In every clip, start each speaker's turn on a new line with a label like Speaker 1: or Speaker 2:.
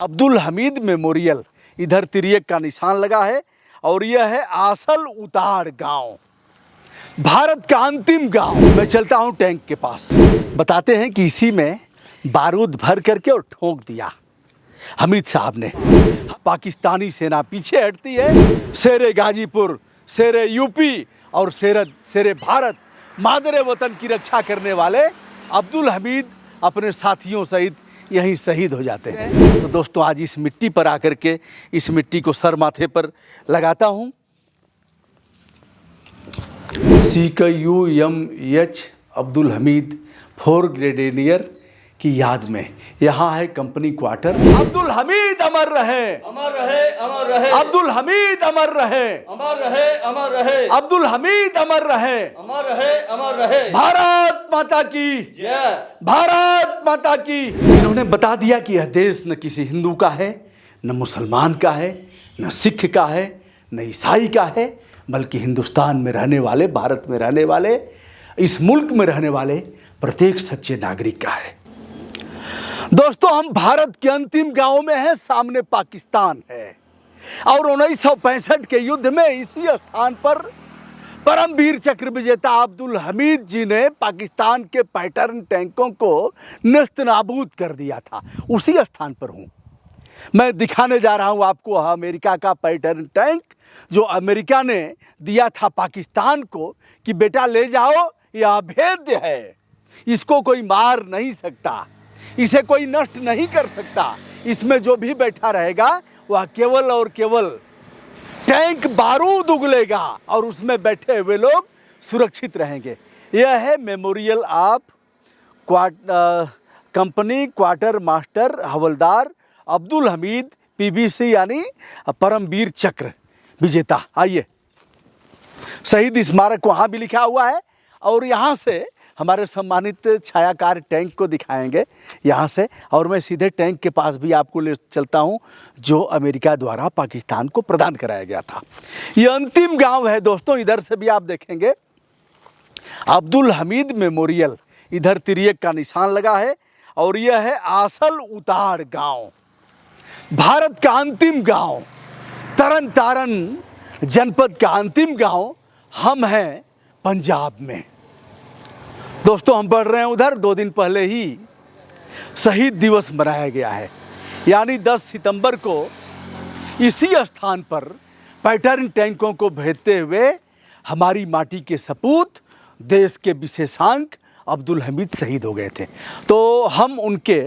Speaker 1: Abdul Hamid memorial, इधर तिर्यक का निशान लगा है और यह है आसल उताड़ गांव, भारत का अंतिम गांव। मैं चलता हूं टैंक के पास। बताते हैं कि इसी में बारूद भर करके और ठोक दिया हमीद साहब ने। पाकिस्तानी सेना पीछे हटती है। शेरे गाजीपुर, शेरे यूपी और शेरे भारत, मादरे वतन की रक्षा करने वाले अब्दुल हमीद अपने साथियों सहित यहीं शहीद हो जाते हैं। तो दोस्तों, आज इस मिट्टी पर आकर के इस मिट्टी को सर माथे पर लगाता हूं। CQUMH अब्दुल हमीद 4 ग्रेडेनियर की याद में यहाँ है कंपनी क्वार्टर। अब्दुल हमीद अमर रहे,
Speaker 2: अमर रहे, अमर रहे।
Speaker 1: अब्दुल हमीद अमर रहे,
Speaker 2: अमर रहे, अमर रहे।
Speaker 1: अब्दुल हमीद अमर रहे,
Speaker 2: अमर रहे, अमर रहे।
Speaker 1: भारत माता की
Speaker 2: जय,
Speaker 1: भारत माता की। इन्होंने बता दिया कि यह देश न किसी हिंदू का है, न मुसलमान का है, न सिख का है, न ईसाई का है, बल्कि हिंदुस्तान में रहने वाले, भारत में रहने वाले, इस मुल्क में रहने वाले प्रत्येक सच्चे नागरिक का है। दोस्तों, हम भारत के अंतिम गांव में हैं, सामने पाकिस्तान है और 1965 के युद्ध में इसी स्थान पर परमवीर चक्र विजेता अब्दुल हमीद जी ने पाकिस्तान के पैटर्न टैंकों को नेस्तनाबूद कर दिया था। उसी स्थान पर हूं मैं, दिखाने जा रहा हूं आपको अमेरिका का पैटर्न टैंक, जो अमेरिका ने दिया था पाकिस्तान को कि बेटा ले जाओ, यह अभेद्य है, इसको कोई मार नहीं सकता, इसे कोई नष्ट नहीं कर सकता, इसमें जो भी बैठा रहेगा वह केवल और केवल टैंक बारूद उगलेगा और उसमें बैठे हुए लोग सुरक्षित रहेंगे। यह है memorial of company quartermaster हवलदार अब्दुल हमीद PBC, यानी परमवीर चक्र विजेता। आइए, शहीद स्मारक वहाँ भी लिखा हुआ है और यहाँ से हमारे सम्मानित छायाकार टैंक को दिखाएंगे यहाँ से, और मैं सीधे टैंक के पास भी आपको ले चलता हूँ जो अमेरिका द्वारा पाकिस्तान को प्रदान कराया गया था। ये अंतिम गांव है दोस्तों। इधर से भी आप देखेंगे अब्दुल हमीद मेमोरियल, इधर तिर्यक का निशान लगा है और यह है आसल उताड़ गांव, भारत का अंतिम गांव, तरन तारन जनपद का अंतिम गांव। हम हैं पंजाब में। दोस्तों, हम पढ़ रहे हैं उधर 2 दिन पहले ही शहीद दिवस मनाया गया है, यानी 10 सितंबर को इसी स्थान पर पैटर्न टैंकों को भेजते हुए हमारी माटी के सपूत, देश के विशेषांक अब्दुल हमीद शहीद हो गए थे। तो हम उनके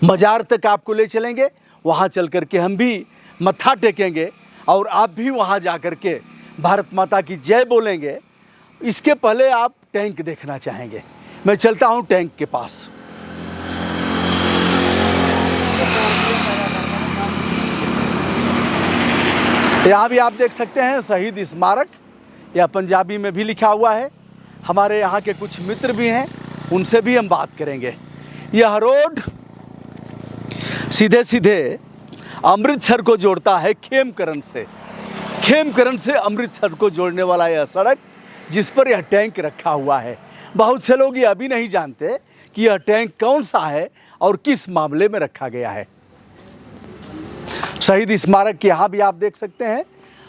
Speaker 1: मजार तक आपको ले चलेंगे, वहाँ चल कर के हम भी मत्था टेकेंगे और आप भी वहाँ जा कर के भारत माता की जय बोलेंगे। इसके पहले आप टैंक देखना चाहेंगे। मैं चलता हूं टैंक के पास। यहाँ भी आप देख सकते हैं शहीद स्मारक, या पंजाबी में भी लिखा हुआ है। हमारे यहाँ के कुछ मित्र भी हैं, उनसे भी हम बात करेंगे। यह रोड सीधे सीधे अमृतसर को जोड़ता है खेमकरन से अमृतसर को जोड़ने वाला यह सड़क, जिस पर यह टैंक रखा हुआ है। बहुत से लोग ये अभी नहीं जानते कि यह टैंक कौन सा है और किस मामले में रखा गया है। शहीद स्मारक यहाँ भी आप देख सकते हैं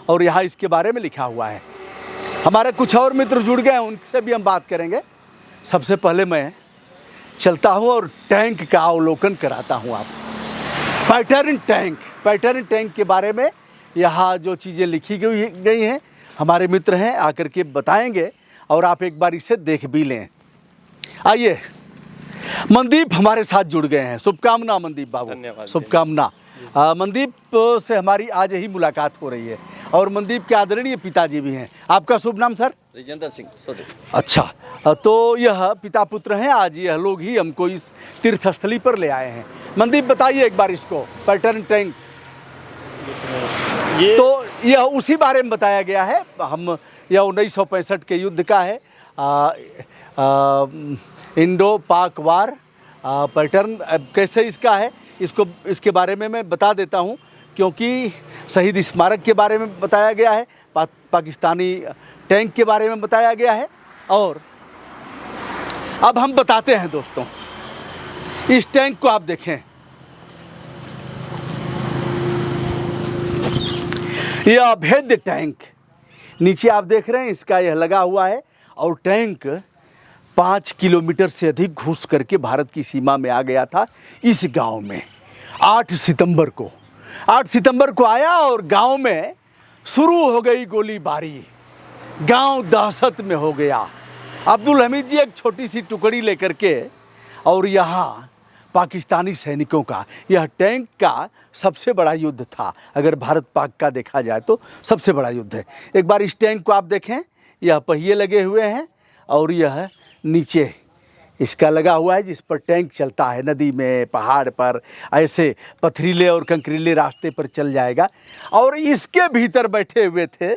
Speaker 1: और यहाँ इसके बारे में लिखा हुआ है। हमारे कुछ और मित्र जुड़ गए हैं, उनसे भी हम बात करेंगे। सबसे पहले मैं चलता हूँ और टैंक का अवलोकन कराता हूँ आप। पैटर्न टैंक के बारे में यहाँ जो चीज़ें लिखी गई हैं, हमारे मित्र हैं, आकर के बताएंगे और आप एक बार इसे देख भी लें। आइए, मनदीप हमारे साथ जुड़ गए हैं। शुभकामना मनदीप बाबू,
Speaker 2: धन्यवाद।
Speaker 1: शुभकामना। मनदीप से हमारी आज ही मुलाकात हो रही है और मनदीप के आदरणीय पिताजी भी हैं। आपका शुभ नाम सर?
Speaker 2: राजेंद्र सिंह सोढी।
Speaker 1: अच्छा, तो यह पिता पुत्र हैं। आज यह लोग ही हमको इस तीर्थस्थली पर ले आए हैं। मनदीप, बताइए एक बार इसको, पैटर्न टैंक। तो यह उसी बारे में बताया गया है। यह 1965 के युद्ध का है, इंडो पाक वार पैटर्न। कैसे इसका है, इसके बारे में मैं बता देता हूं, क्योंकि शहीद स्मारक के बारे में बताया गया है, पाकिस्तानी टैंक के बारे में बताया गया है। और अब हम बताते हैं दोस्तों, इस टैंक को आप देखें, यह अभेद्य टैंक नीचे आप देख रहे हैं, इसका यह लगा हुआ है और टैंक 5 किलोमीटर से अधिक घुस करके भारत की सीमा में आ गया था। इस गांव में 8 सितंबर को आया और गांव में शुरू हो गई गोलीबारी। गांव दहशत में हो गया। अब्दुल हमीद जी एक छोटी सी टुकड़ी लेकर के, और यहाँ पाकिस्तानी सैनिकों का यह टैंक का सबसे बड़ा युद्ध था। अगर भारत पाक का देखा जाए तो सबसे बड़ा युद्ध है। एक बार इस टैंक को आप देखें, यह पहिए लगे हुए हैं और यह नीचे इसका लगा हुआ है जिस पर टैंक चलता है। नदी में, पहाड़ पर, ऐसे पथरीले और कंकरीले रास्ते पर चल जाएगा। और इसके भीतर बैठे हुए थे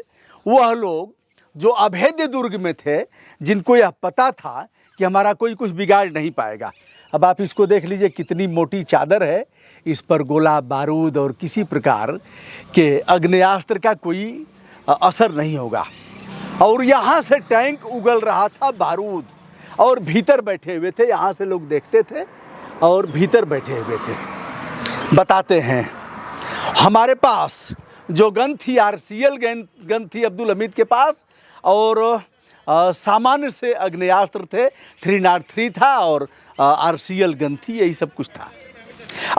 Speaker 1: वह लोग जो अभेद्य दुर्ग में थे, जिनको यह पता था कि हमारा कोई कुछ बिगाड़ नहीं पाएगा। अब आप इसको देख लीजिए, कितनी मोटी चादर है, इस पर गोला बारूद और किसी प्रकार के आग्नेयास्त्र का कोई असर नहीं होगा। और यहाँ से टैंक उगल रहा था बारूद, और भीतर बैठे हुए थे। यहाँ से लोग देखते थे और भीतर बैठे हुए थे। बताते हैं, हमारे पास जो गन थी, RCL गन थी अब्दुल हमीद के पास, और सामान्य से आग्नेयास्त्र थे, 303 था और RCL गन थी, यही सब कुछ था।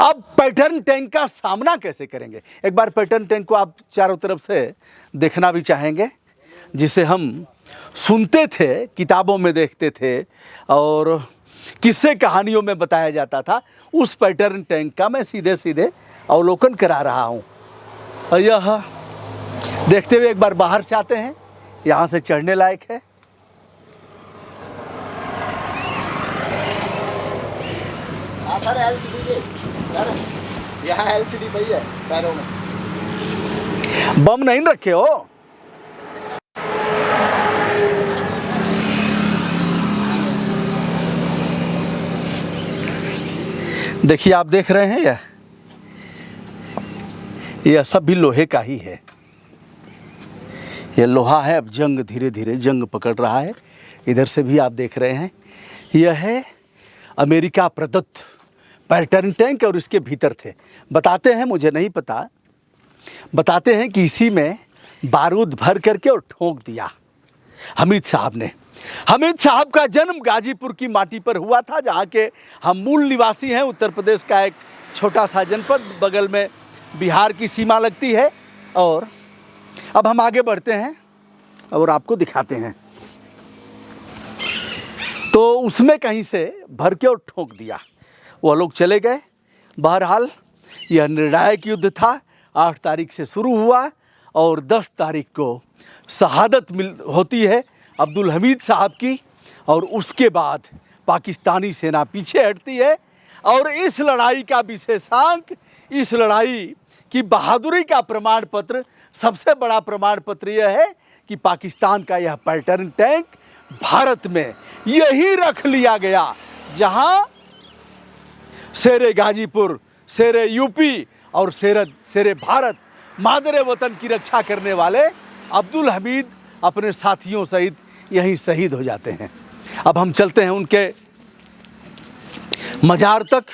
Speaker 1: अब पैटर्न टैंक का सामना कैसे करेंगे? एक बार पैटर्न टैंक को आप चारों तरफ से देखना भी चाहेंगे, जिसे हम सुनते थे, किताबों में देखते थे और किस्से कहानियों में बताया जाता था। उस पैटर्न टैंक का मैं सीधे सीधे अवलोकन करा रहा हूँ। और यह देखते हुए एक बार बाहर से आते हैं, यहाँ से चढ़ने लायक है।
Speaker 3: सर LCD सर, यहाँ LCD पई है पैरों में।
Speaker 1: बम नहीं रखे हो? देखिए, आप देख रहे हैं, यह सब भी लोहे का ही है। यह लोहा है। अब जंग धीरे धीरे जंग पकड़ रहा है। इधर से भी आप देख रहे हैं, यह है अमेरिका प्रदत्त पैटर्न टैंक और इसके भीतर थे। बताते हैं, मुझे नहीं पता, बताते हैं कि इसी में बारूद भर करके और ठोक दिया हमीद साहब ने। हमीद साहब का जन्म गाजीपुर की माटी पर हुआ था, जहाँ के हम मूल निवासी हैं। उत्तर प्रदेश का एक छोटा सा जनपद, बगल में बिहार की सीमा लगती है। और अब हम आगे बढ़ते हैं और आपको दिखाते हैं। तो उसमें कहीं से भर के और ठोक दिया, वह लोग चले गए। बहरहाल यह निर्णायक युद्ध था। 8 तारीख से शुरू हुआ और 10 तारीख को शहादत होती है अब्दुल हमीद साहब की, और उसके बाद पाकिस्तानी सेना पीछे हटती है। और इस लड़ाई का विशेषांक, इस लड़ाई की बहादुरी का प्रमाण पत्र, सबसे बड़ा प्रमाण पत्र यह है कि पाकिस्तान का यह पैटर्न टैंक भारत में यही रख लिया गया, जहां शेरे गाजीपुर, शेरे यूपी और शेरे भारत, मादरे वतन की रक्षा करने वाले अब्दुल हमीद अपने साथियों सहित यहीं शहीद हो जाते हैं। अब हम चलते हैं उनके मजार तक।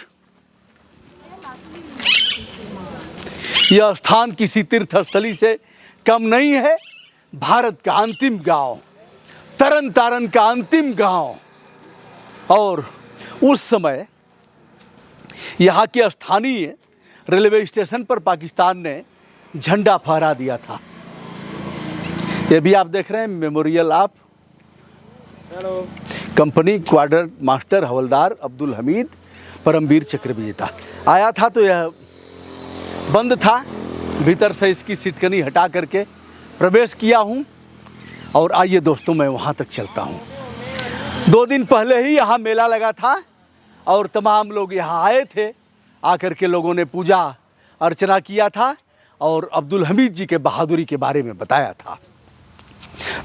Speaker 1: यह स्थान किसी तीर्थ स्थली से कम नहीं है। भारत का अंतिम गांव, तरन तारन का अंतिम गांव। और उस समय यहाँ के स्थानीय रेलवे स्टेशन पर पाकिस्तान ने झंडा फहरा दिया था। ये भी आप देख रहे हैं, memorial of company quartermaster हवलदार अब्दुल हमीद परमवीर चक्र विजेता। आया था तो यह बंद था, भीतर से इसकी सिटकनी हटा करके प्रवेश किया हूँ। और आइए दोस्तों, मैं वहाँ तक चलता हूँ। 2 दिन पहले ही यहाँ मेला लगा था और तमाम लोग यहाँ आए थे। आकर के लोगों ने पूजा अर्चना किया था और अब्दुल हमीद जी के बहादुरी के बारे में बताया था।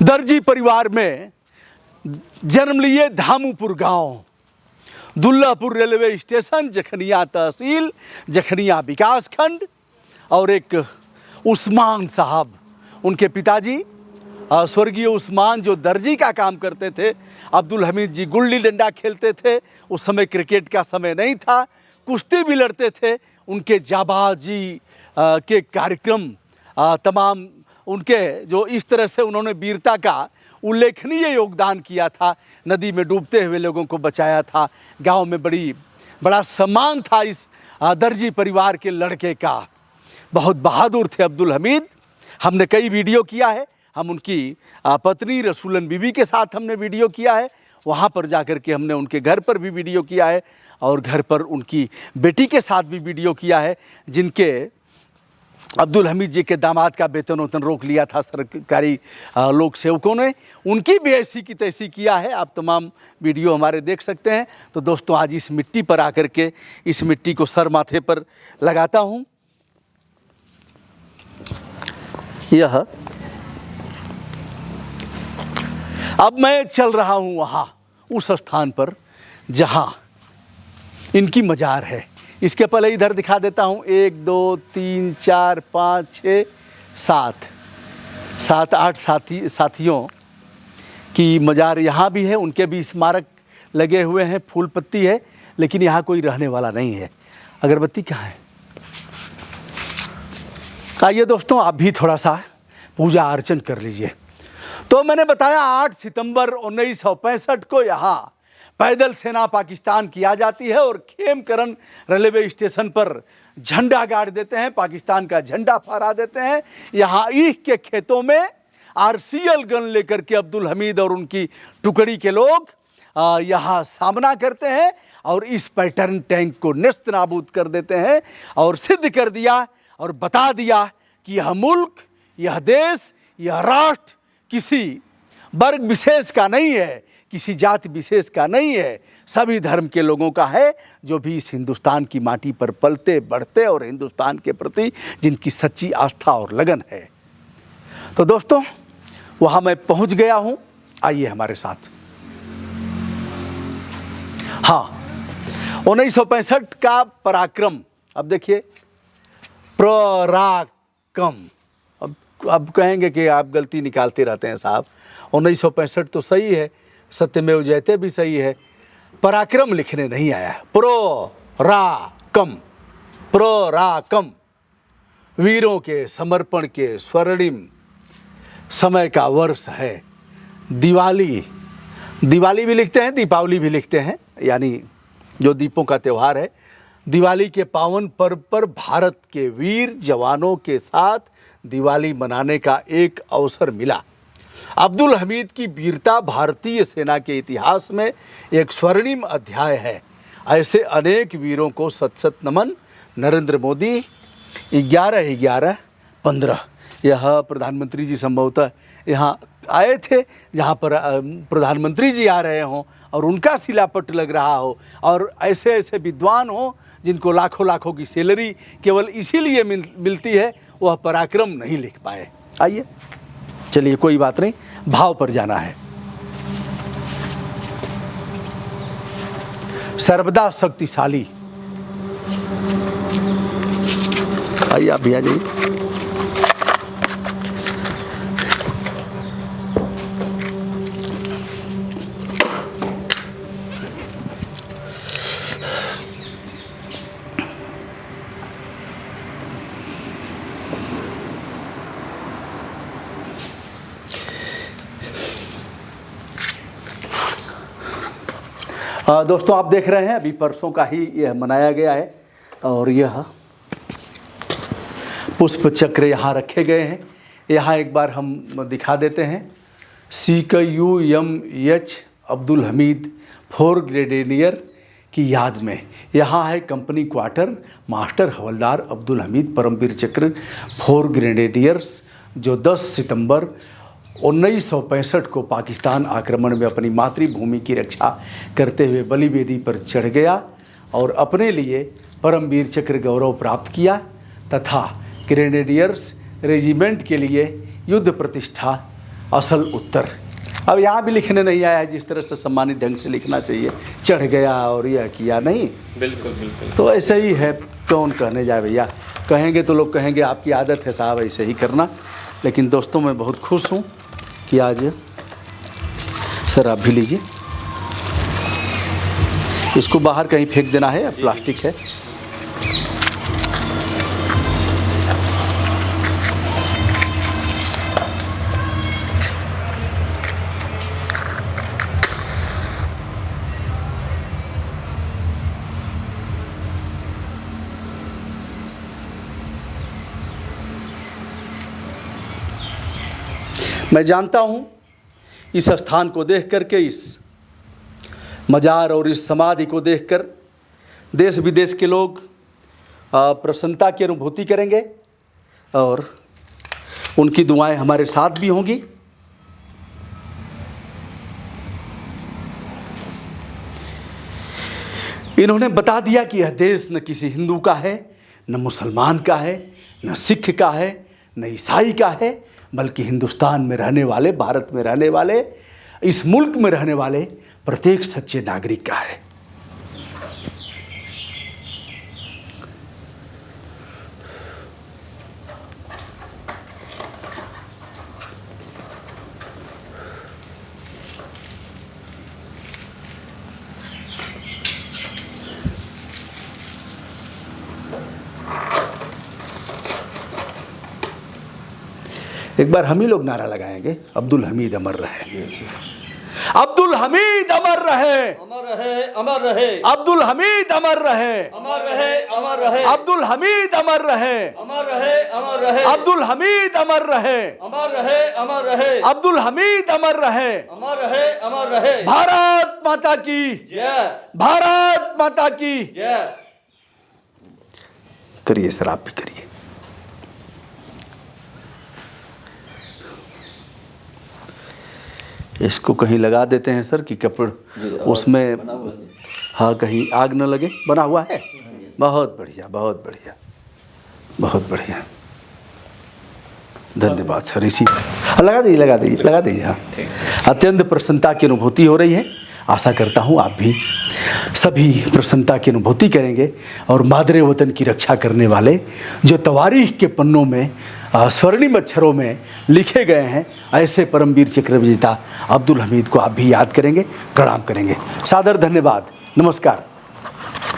Speaker 1: दर्जी परिवार में जन्म लिए, धामूपुर गांव, दुल्लापुर रेलवे स्टेशन, जखनिया तहसील, जखनिया विकास खंड। और एक उस्मान साहब, उनके पिताजी स्वर्गीय उस्मान, जो दर्जी का काम करते थे। अब्दुल हमीद जी गुल्ली डंडा खेलते थे। उस समय क्रिकेट का समय नहीं था, कुश्ती भी लड़ते थे। उनके जाबाजी के कार्यक्रम तमाम उनके जो इस तरह से उन्होंने वीरता का उल्लेखनीय योगदान किया था, नदी में डूबते हुए लोगों को बचाया था। गांव में बड़ा सम्मान था इस दर्जी परिवार के लड़के का। बहुत बहादुर थे अब्दुल हमीद। हमने कई वीडियो किया है, हम उनकी पत्नी रसूलन बीबी के साथ हमने वीडियो किया है, वहाँ पर जाकर के हमने उनके घर पर भी वीडियो किया है और घर पर उनकी बेटी के साथ भी वीडियो किया है, जिनके अब्दुल हमीद जी के दामाद का वेतन रोक लिया था सरकारी लोक सेवकों ने। उनकी भी ऐसी की तैसी किया है। आप तमाम वीडियो हमारे देख सकते हैं। तो दोस्तों, आज इस मिट्टी पर आकर के इस मिट्टी को सर माथे पर लगाता हूँ। यह अब मैं चल रहा हूँ वहाँ उस स्थान पर जहाँ इनकी मजार है। इसके पहले इधर दिखा देता हूँ। 1 2 3 4 5 6 7 8 साथियों की मजार यहाँ भी है। उनके भी स्मारक लगे हुए हैं, फूल पत्ती है, लेकिन यहाँ कोई रहने वाला नहीं है। अगरबत्ती कहाँ है? आइए दोस्तों, आप भी थोड़ा सा पूजा अर्चन कर लीजिए। तो मैंने बताया 8 सितंबर 1965 को यहाँ पैदल सेना पाकिस्तान की आ जाती है और खेमकरन रेलवे स्टेशन पर झंडा गाड़ देते हैं, पाकिस्तान का झंडा फहरा देते हैं। यहाँ ईख के खेतों में RCL गन लेकर के अब्दुल हमीद और उनकी टुकड़ी के लोग यहाँ सामना करते हैं और इस पैटर्न टैंक को नेस्त नाबूद कर देते हैं और सिद्ध कर दिया और बता दिया कि यह मुल्क, यह देश, यह राष्ट्र किसी वर्ग विशेष का नहीं है, किसी जाति विशेष का नहीं है, सभी धर्म के लोगों का है, जो भी इस हिंदुस्तान की माटी पर पलते बढ़ते और हिंदुस्तान के प्रति जिनकी सच्ची आस्था और लगन है। तो दोस्तों, वहाँ मैं पहुँच गया हूँ, आइए हमारे साथ। हाँ, 1965 का पराक्रम। अब देखिए, पराक्रम। अब कहेंगे कि आप गलती निकालते रहते हैं साहब। 1965 तो सही है, सत्यमेव जयते भी सही है, पराक्रम लिखने नहीं आया। प्रोराकम, वीरों के समर्पण के स्वर्णिम समय का वर्ष है। दिवाली भी लिखते हैं, दीपावली भी लिखते हैं, यानी जो दीपों का त्यौहार है। दिवाली के पावन पर्व पर भारत के वीर जवानों के साथ दिवाली मनाने का एक अवसर मिला। अब्दुल हमीद की वीरता भारतीय सेना के इतिहास में एक स्वर्णिम अध्याय है। ऐसे अनेक वीरों को सत सत नमन। नरेंद्र मोदी 11/11/15 यह प्रधानमंत्री जी संभवतः यहाँ आए थे, जहाँ पर प्रधानमंत्री जी आ रहे हों और उनका शिलापट लग रहा हो, और ऐसे ऐसे विद्वान हों जिनको लाखों लाखों की सैलरी केवल इसीलिए मिलती है, वह पराक्रम नहीं लिख पाए। आइए, चलिए, कोई बात नहीं, भाव पर जाना है। सर्वदा शक्तिशाली। आइए, आप भी आ जाइए। दोस्तों, आप देख रहे हैं अभी परसों का ही यह मनाया गया है और यह पुष्प चक्र यहाँ रखे गए हैं। यहाँ एक बार हम दिखा देते हैं। CQUMH अब्दुल हमीद 4 ग्रेनेडियर की याद में यहाँ है कंपनी क्वार्टर। मास्टर हवलदार अब्दुल हमीद परमवीर चक्र 4 ग्रेनेडियर्स, जो 10 सितंबर 1965 को पाकिस्तान आक्रमण में अपनी मातृभूमि की रक्षा करते हुए बलिवेदी पर चढ़ गया और अपने लिए परमवीर चक्र गौरव प्राप्त किया तथा ग्रेनेडियर्स रेजिमेंट के लिए युद्ध प्रतिष्ठा असल उत्तर। अब यहाँ भी लिखने नहीं आया है जिस तरह से सम्मानित ढंग से लिखना चाहिए, चढ़ गया और यह किया नहीं।
Speaker 2: बिल्कुल बिल्कुल,
Speaker 1: तो ऐसे ही है, कौन कहने जाए भैया। कहेंगे तो लोग कहेंगे आपकी आदत है साहब ऐसे ही करना। लेकिन दोस्तों, मैं बहुत खुश हूँ कि आज, सर आप भी लीजिए, इसको बाहर कहीं फेंक देना है, प्लास्टिक है। मैं जानता हूँ इस स्थान को देख करके, इस मजार और इस समाधि को देखकर देश विदेश के लोग प्रसन्नता की अनुभूति करेंगे और उनकी दुआएं हमारे साथ भी होंगी। इन्होंने बता दिया कि यह देश न किसी हिंदू का है, न मुसलमान का है, न सिख का है, न ईसाई का है, बल्कि हिंदुस्तान में रहने वाले, भारत में रहने वाले, इस मुल्क में रहने वाले प्रत्येक सच्चे नागरिक का है। एक बार हम ही लोग नारा लगाएंगे, अब्दुल हमीद अमर रहे, अब्दुल हमीद अमर रहे,
Speaker 2: अमर रहे, अमर रहे,
Speaker 1: अब्दुल हमीद अमर रहे,
Speaker 2: अमर रहे, अमर रहे,
Speaker 1: अब्दुल हमीद अमर रहे,
Speaker 2: अमर रहे, अमर रहे,
Speaker 1: अब्दुल हमीद अमर रहे,
Speaker 2: अमर रहे, अमर रहे,
Speaker 1: अब्दुल हमीद अमर रहे।
Speaker 2: अमर रहे, अमर रहे।
Speaker 1: भारत माता की
Speaker 2: जय,
Speaker 1: भारत माता की
Speaker 2: जय।
Speaker 1: करिए सर, आप भी करिए। इसको कहीं लगा देते हैं सर कि कपड़े उसमें, हाँ कहीं आग न लगे। बना हुआ है, बहुत बढ़िया, बहुत बढ़िया, बहुत बढ़िया, धन्यवाद सर। इसी लगा दीजिए, लगा दीजिए, लगा दीजिए। हाँ, अत्यंत प्रसन्नता की अनुभूति हो रही है। आशा करता हूँ आप भी सभी प्रसन्नता की अनुभूति करेंगे और मादरे वतन की रक्षा करने वाले जो तवारीख के पन्नों में स्वर्णिम अक्षरों में लिखे गए हैं, ऐसे परमवीर चक्र विजेता अब्दुल हमीद को आप भी याद करेंगे, प्रणाम करेंगे। सादर धन्यवाद, नमस्कार।